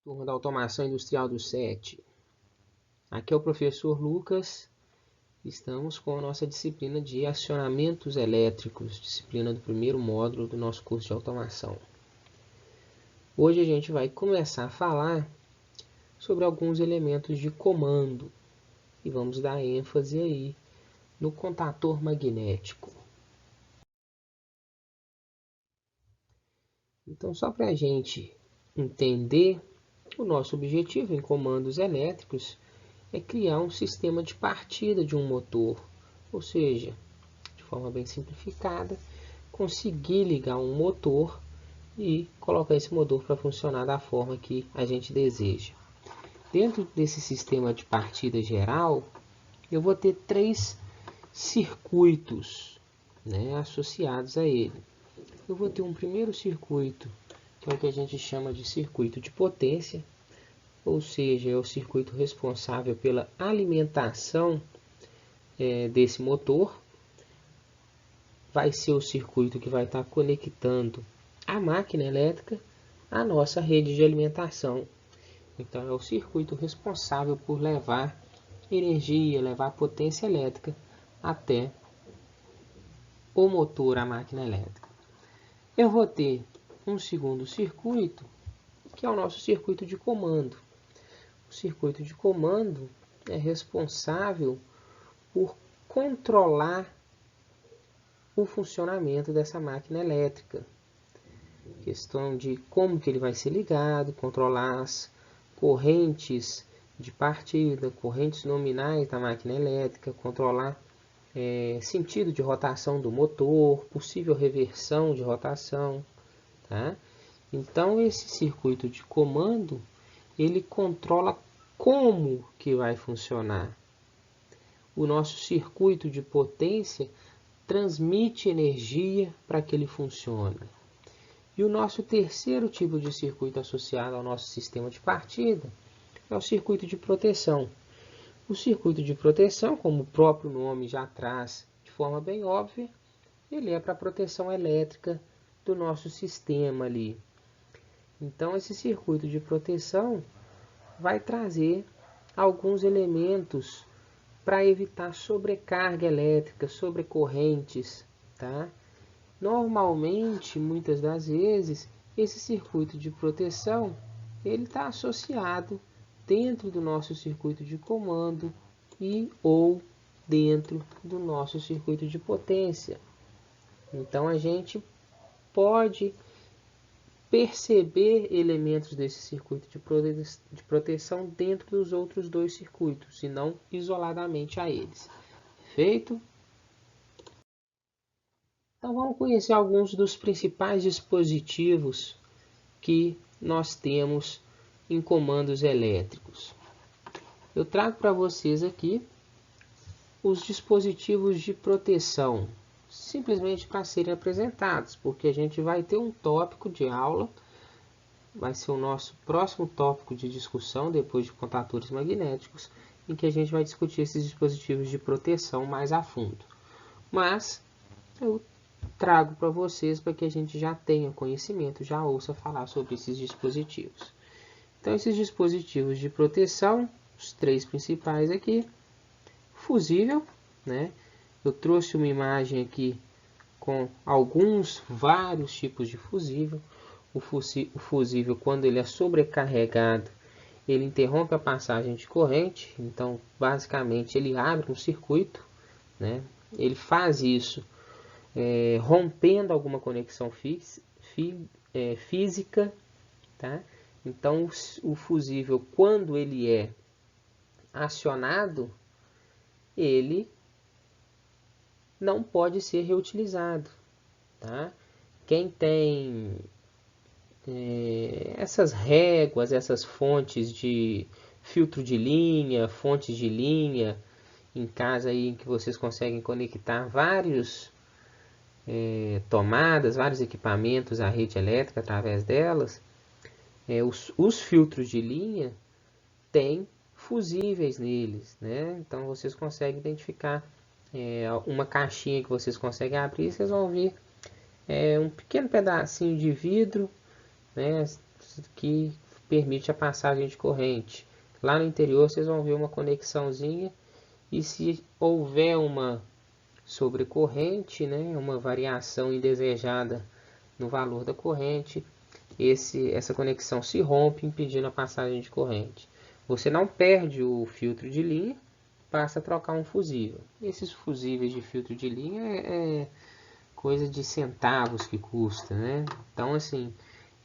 Turma da Automação Industrial do SET. Aqui é o professor Lucas. Estamos com a nossa disciplina de acionamentos elétricos, disciplina do primeiro módulo do nosso curso de automação. Hoje a gente vai começar a falar sobre alguns elementos de comando e vamos dar ênfase aí no contator magnético. Então, só para a gente entender, o nosso objetivo em comandos elétricos é criar um sistema de partida de um motor, ou seja, de forma bem simplificada, conseguir ligar um motor e colocar esse motor para funcionar da forma que a gente deseja. Dentro desse sistema de partida geral, eu vou ter três circuitos, associados a ele. Eu vou ter um primeiro circuito, que é o que a gente chama de circuito de potência, ou seja, é o circuito responsável pela alimentação desse motor. Vai ser o circuito que vai estar conectando a máquina elétrica à nossa rede de alimentação. Então, é o circuito responsável por levar energia, levar potência elétrica até o motor, a máquina elétrica. Eu vou ter um segundo circuito, que é o nosso circuito de comando. O circuito de comando é responsável por controlar o funcionamento dessa máquina elétrica. Questão de como que ele vai ser ligado, controlar as correntes de partida, correntes nominais da máquina elétrica, controlar sentido de rotação do motor, possível reversão de rotação. Tá? Então, esse circuito de comando, ele controla como que vai funcionar. O nosso circuito de potência transmite energia para que ele funcione. E o nosso terceiro tipo de circuito associado ao nosso sistema de partida é o circuito de proteção. O circuito de proteção, como o próprio nome já traz de forma bem óbvia, ele é para a proteção elétrica do nosso sistema ali. Então, esse circuito de proteção vai trazer alguns elementos para evitar sobrecarga elétrica, sobrecorrentes, tá? Normalmente, muitas das vezes, esse circuito de proteção ele está associado dentro do nosso circuito de comando e ou dentro do nosso circuito de potência. Então, a gente pode perceber elementos desse circuito de proteção dentro dos outros dois circuitos, e não isoladamente a eles. Perfeito? Então vamos conhecer alguns dos principais dispositivos que nós temos em comandos elétricos. Eu trago para vocês aqui os dispositivos de proteção, simplesmente para serem apresentados, porque a gente vai ter um tópico de aula, vai ser o nosso próximo tópico de discussão depois de contatores magnéticos, em que a gente vai discutir esses dispositivos de proteção mais a fundo. Mas eu trago para vocês para que a gente já tenha conhecimento, já ouça falar sobre esses dispositivos. Então, esses dispositivos de proteção, os três principais aqui: fusível, Eu trouxe uma imagem aqui com vários tipos de fusível. O fusível, quando ele é sobrecarregado, ele interrompe a passagem de corrente. Então, basicamente, ele abre um circuito, Ele faz isso rompendo alguma conexão física, tá? Então, o fusível, quando ele é acionado, ele não pode ser reutilizado, tá? Quem tem essas réguas, essas fontes de filtro de linha, fontes de linha, em casa aí em que vocês conseguem conectar vários tomadas, vários equipamentos à rede elétrica através delas, os filtros de linha têm fusíveis neles, Então vocês conseguem identificar uma caixinha que vocês conseguem abrir, vocês vão ver um pequeno pedacinho de vidro, que permite a passagem de corrente. Lá no interior vocês vão ver uma conexãozinha, e se houver uma sobrecorrente, né, uma variação indesejada no valor da corrente, essa conexão se rompe, impedindo a passagem de corrente. Você não perde o filtro de linha, passa a trocar um fusível. Esses fusíveis de filtro de linha é coisa de centavos que custa, né? Então, assim,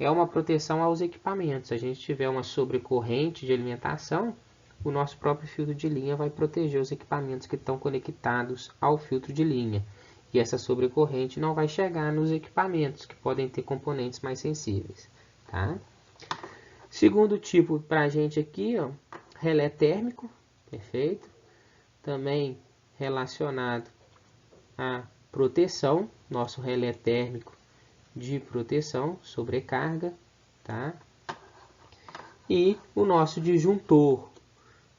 é uma proteção aos equipamentos. Se a gente tiver uma sobrecorrente de alimentação, o nosso próprio filtro de linha vai proteger os equipamentos que estão conectados ao filtro de linha. E essa sobrecorrente não vai chegar nos equipamentos que podem ter componentes mais sensíveis, tá? Segundo tipo para a gente aqui, ó, relé térmico, perfeito? Também relacionado à proteção, nosso relé térmico de proteção, sobrecarga, tá? E o nosso disjuntor,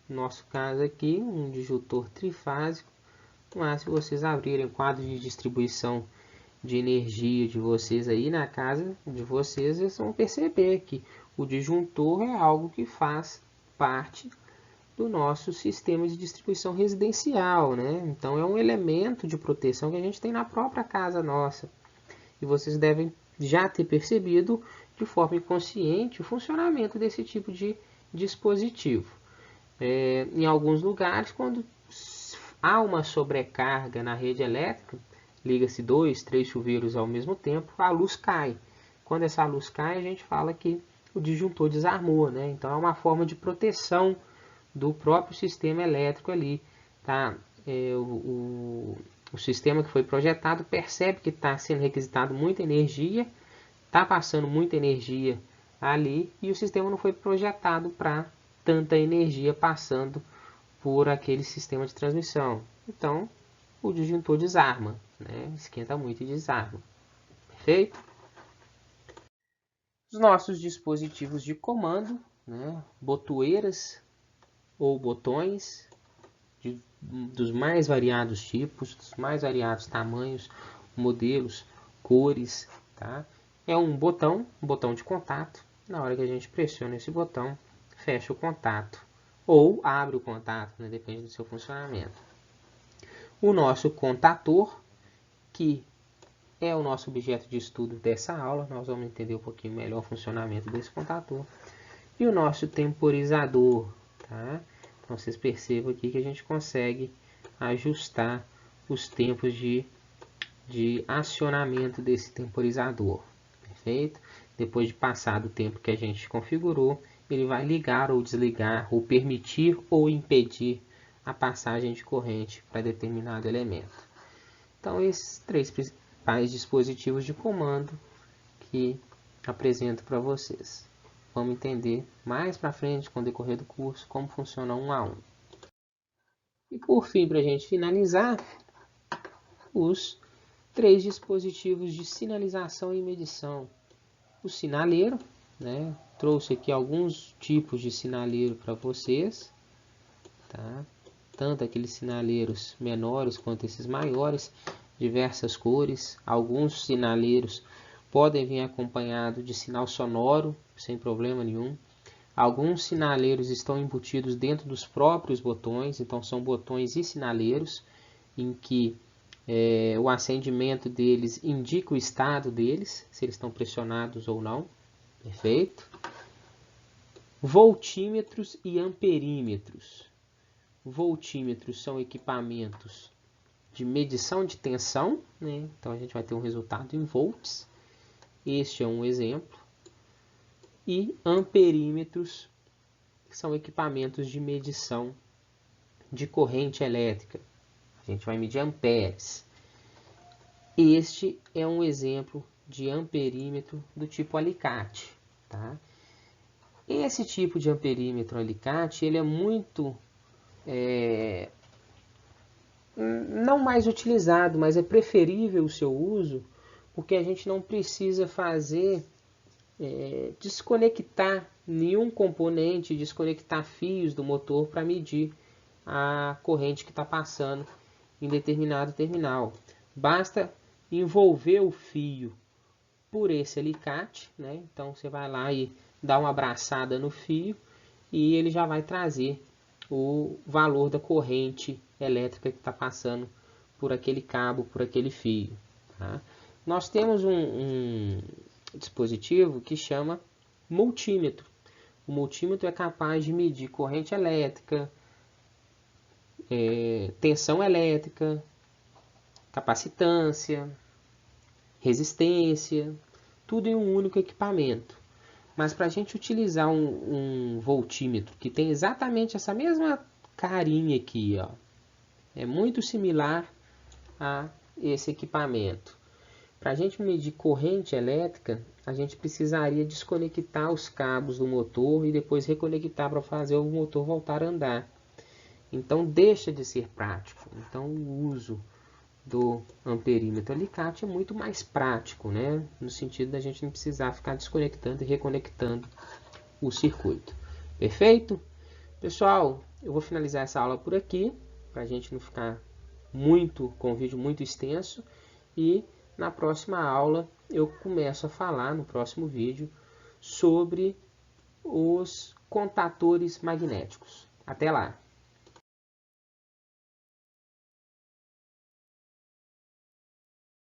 no nosso caso aqui, um disjuntor trifásico, mas se vocês abrirem o quadro de distribuição de energia de vocês aí na casa de vocês, vocês vão perceber que o disjuntor é algo que faz parte do nosso sistema de distribuição residencial, né? Então é um elemento de proteção que a gente tem na própria casa nossa. E vocês devem já ter percebido de forma inconsciente o funcionamento desse tipo de dispositivo. Em alguns lugares, quando há uma sobrecarga na rede elétrica, liga-se 2, 3 chuveiros ao mesmo tempo, a luz cai. Quando essa luz cai, a gente fala que o disjuntor desarmou, né? Então é uma forma de proteção do próprio sistema elétrico ali, tá? O sistema que foi projetado percebe que está sendo requisitado muita energia, está passando muita energia ali, e o sistema não foi projetado para tanta energia passando por aquele sistema de transmissão. Então, o disjuntor desarma, né? Esquenta muito e desarma. Perfeito? Os nossos dispositivos de comando, né? Botoeiras ou botões dos mais variados tipos, dos mais variados tamanhos, modelos, cores, tá? É um botão de contato. Na hora que a gente pressiona esse botão, fecha o contato ou abre o contato, né? Depende do seu funcionamento. O nosso contator, que é o nosso objeto de estudo dessa aula, nós vamos entender um pouquinho melhor o funcionamento desse contator. E o nosso temporizador, tá? Então vocês percebam aqui que a gente consegue ajustar os tempos de acionamento desse temporizador, perfeito? Depois de passado o tempo que a gente configurou, ele vai ligar ou desligar, ou permitir ou impedir a passagem de corrente para determinado elemento. Então esses três principais dispositivos de comando que apresento para vocês. Vamos entender mais para frente, com o decorrer do curso, como funciona um a um. E por fim, para a gente finalizar, os três dispositivos de sinalização e medição. O sinaleiro, né? Trouxe aqui alguns tipos de sinaleiro para vocês, tá? Tanto aqueles sinaleiros menores quanto esses maiores, diversas cores. Alguns sinaleiros podem vir acompanhado de sinal sonoro, sem problema nenhum. Alguns sinaleiros estão embutidos dentro dos próprios botões, então são botões e sinaleiros, em que o acendimento deles indica o estado deles, se eles estão pressionados ou não. Perfeito? Voltímetros e amperímetros. Voltímetros são equipamentos de medição de tensão, né? Então a gente vai ter um resultado em volts. Este é um exemplo. E amperímetros são equipamentos de medição de corrente elétrica. A gente vai medir amperes. Este é um exemplo de amperímetro do tipo alicate, tá? Esse tipo de amperímetro alicate, ele é muito não mais utilizado, mas é preferível o seu uso, porque a gente não precisa fazer desconectar nenhum componente, desconectar fios do motor para medir a corrente que está passando em determinado terminal. Basta envolver o fio por esse alicate, né? Então você vai lá e dar uma abraçada no fio e ele já vai trazer o valor da corrente elétrica que está passando por aquele cabo, por aquele fio. Tá? Nós temos um dispositivo que chama multímetro. O multímetro é capaz de medir corrente elétrica, tensão elétrica, capacitância, resistência, tudo em um único equipamento. Mas para a gente utilizar um voltímetro que tem exatamente essa mesma carinha aqui, ó, é muito similar a esse equipamento. Para a gente medir corrente elétrica, a gente precisaria desconectar os cabos do motor e depois reconectar para fazer o motor voltar a andar. Então deixa de ser prático. Então o uso do amperímetro alicate é muito mais prático, né? No sentido da gente não precisar ficar desconectando e reconectando o circuito. Perfeito? Pessoal, eu vou finalizar essa aula por aqui, para a gente não ficar com um vídeo muito extenso. E na próxima aula eu começo a falar, no próximo vídeo, sobre os contatores magnéticos. Até lá!